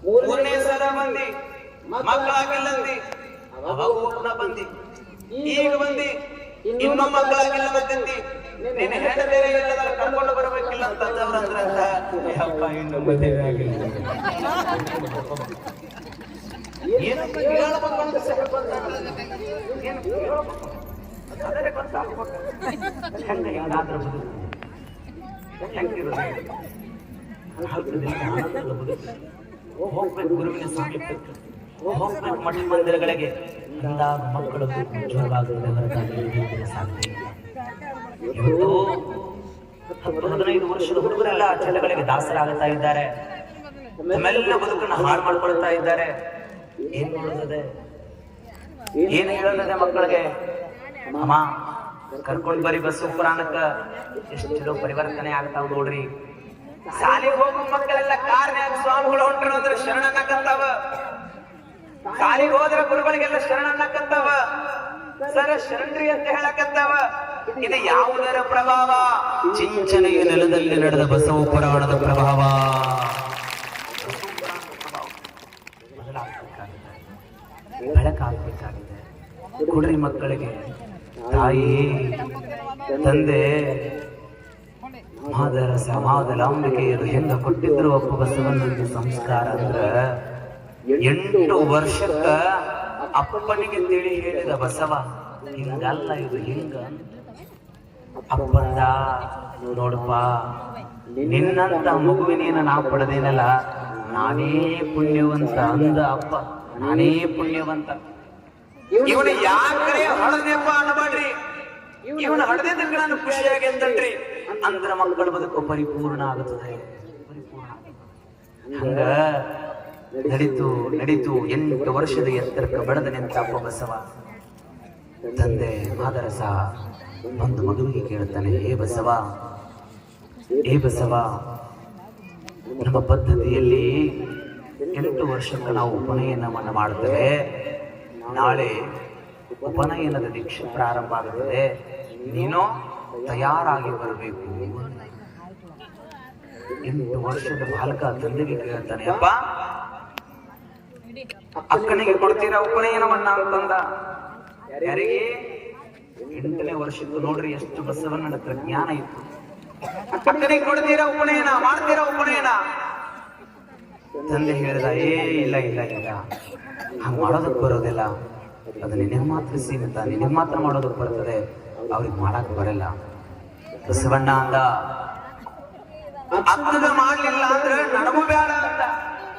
ಮೂರನೇ ಸಲ ಬಂದಿ ಮಕ್ಕಳಾಗಿಲ್ಲಂದಿ, ಅವಾಗ ಪುನಃ ಬಂದಿ, ಈಗ ಬಂದಿ ಇನ್ನೂ ಮಕ್ಕಳಾಗಿಲ್ಲ ಬಂದಿ, ನಿನ್ನ ಹೆಂಡತಿ ಇಲ್ಲದ ಕರ್ಕೊಂಡು ಬರಬೇಕಿಲ್ಲ ಅಂತಂದ್ರೆ ಅಪ್ಪ ಇನ್ನು ಮದುವೆ ಆಗಿಲ್ಲ. ಏನಪ್ಪ ಹೇಳ್ಬೇಕು ಅಂತ ಅದರೇ ಗೊತ್ತಾಗ್ಬೇಕು. ಹೆಂಗ ಹಿಂಗಾದ್ರೂ ಬದುಕು ಹೆಂಗಿರೋದು ಹೋಗ್ಬೇಕು ಗುರುವಿನ ಸಾಮೀಪ್ಯಕ್ಕೆ, ಹೋಗ್ಬೇಕು ಮಠ ಮಂದಿರಗಳಿಗೆ. ಅಂದಾಗ ಮಕ್ಕಳು ಉಜ್ವಲವಾಗುವುದೇ ಹೊರತಾಗಿ ಸಾಧ್ಯ. ಇವತ್ತು 10-15 ವರ್ಷದ ಹುಡುಗರೆಲ್ಲ ಚಟಗಳಿಗೆ ದಾಸರಾಗುತ್ತಾ ಇದ್ದಾರೆ, ತಮ್ಮೆಲ್ಲ ಬದುಕನ್ನು ಹಾಳು ಮಾಡ್ಕೊಳ್ತಾ ಇದ್ದಾರೆ. ಏನ್ ನೋಡುತ್ತದೆ, ಏನು ಹೇಳೋದಿದೆ ಮಕ್ಕಳಿಗೆ? ಅಮ್ಮ ಕರ್ಕೊಂಡ್ ಬರಿ ಬಸ್ಸು ಪುರಾಣಕ್ಕ ಎಷ್ಟೋ ಪರಿವರ್ತನೆ ಆಗ್ತಾವ ನೋಡ್ರಿ. ಶಾಲೆಗೆ ಹೋಗೋ ಮಕ್ಕಳೆಲ್ಲ ಕಾರ್ನ್ಯಾಗ ಸ್ವಾಮಿಗಳು ಹೊಂಟ್ರು ಅಂದ್ರೆ ಶರಣನ್ನಕ್ಕಂತಾವ, ಶಾಲೆಗೆ ಹೋದ್ರ ಗುರುಗಳಿಗೆಲ್ಲ ಶರಣನ್ನಕ್ಕಂತಾವ, ಸರ ಶರಣ್ರಿ ಅಂತ ಹೇಳಕ್ಕಂತಾವ. ಇದು ಯಾವುದರ ಪ್ರಭಾವ? ಚಿಂಚನೆಯ ನೆಲದಲ್ಲಿ ನಡೆದ ಬಸವ ಪುರಾಣದ ಪ್ರಭಾವ. ಬೆಳಕಾಗಬೇಕಾಗಿದೆ. ಕೊಡ್ರಿ ಮಕ್ಕಳಿಗೆ ತಾಯಿ ತಂದೆ ಮಾದರ ಸಮಾಧಲಾಂಬಿಕೆಯರು ಹೆಂಗ ಕೊಟ್ಟಿದ್ರು ಒಬ್ಬ ಬಸವಣ್ಣನ ಸಂಸ್ಕಾರ ಅಂದ್ರ 8 ವರ್ಷಕ್ಕ ಅಪ್ಪನಿಗೆ ತಿಳಿ ಹೇಳಿದ ಬಸವ, ಹಿಂಗಲ್ಲ ಇದು ಹಿಂಗ. ಅಪ್ಪಂದ ನೋಡಪ್ಪ, ನಿನ್ನಂತ ಮಗುವಿನೇನ ನಾ ಪಡೆದೇನಲ್ಲ, ನಾನೇ ಪುಣ್ಯವಂತ ಅಂದ ಅಪ್ಪ. ನಾನೇ ಪುಣ್ಯವಂತ. ಇವನು ಯಾಕರೆ ಹೊಡೆದಪ್ಪ ಅನ್ನಬೇಡ್ರಿ, ಇವನು ಹೊಡೆದಿದ್ದಕ್ಕೆ ನಾನು ಖುಷಿಯಾಗಿ ಅಂತನ್ರಿ ಅಂದ್ರ ಮಕ್ಕಳ ಬದುಕು ಪರಿಪೂರ್ಣ ಆಗುತ್ತದೆ. ಹಂಗ ನಡೀತು 8 ವರ್ಷದ ಎತ್ತರಕ್ಕೆ ಬೆಳೆದ ನಿಂತ ಅಪ್ಪ ಬಸವ. ತಂದೆ ಮಾದರಸ ಒಂದು ಮಗುವಿಗೆ ಕೇಳುತ್ತಾನೆ, ಏ ಬಸವ, ನಮ್ಮ ಪದ್ಧತಿಯಲ್ಲಿ 8 ವರ್ಷಕ್ಕೆ ನಾವು ಉಪನಯನವನ್ನು ಮಾಡುತ್ತೇವೆ. ನಾಳೆ ಉಪನಯನದ ದೀಕ್ಷೆ ಪ್ರಾರಂಭ ಆಗುತ್ತದೆ, ನೀನು ತಯಾರಾಗಿ ಬರಬೇಕು. 8 ವರ್ಷದ ಬಾಲಕ ತಂದೆಗೆ ಕೇಳ್ತಾನೆ, ಅಪ್ಪ ಅಕ್ಕನಿಗೆ ಕೊಡ್ತೀರಾ ಉಪನಯನವನ್ನ ಅಂತಂದ. ಯಾರಿಗೆ? 8ನೇ ವರ್ಷದ್ದು. ನೋಡ್ರಿ ಎಷ್ಟು ಬಸವಣ್ಣನ ಹತ್ರ ಜ್ಞಾನ ಇತ್ತು. ಅಕ್ಕನಿಗೆ ಕೊಡ್ತೀರಾ ಉಪನಯನ, ಮಾಡ್ತೀರಾ ಉಪನಯನ? ತಂದೆ ಹೇಳಿದ, ಇಲ್ಲ ಹಂಗ ಮಾಡೋದಕ್ಕೆ ಬರೋದಿಲ್ಲ, ಅದು ನಿನಗೆ ಮಾತ್ರ ಸೀಮಿತ, ನಿನಗೆ ಮಾತ್ರ ಮಾಡೋದಕ್ಕೆ ಬರ್ತದೆ, ಅವ್ರಿಗೆ ಮಾಡಕ್ ಬರಲ್ಲ. ಬಸವಣ್ಣ ಅಂದ, ಅಕ್ಕಗ ಮಾಡ್ಲಿಲ್ಲ ಅಂದ್ರೆ ನನಗೂ ಬೇಡ ಅಂತ.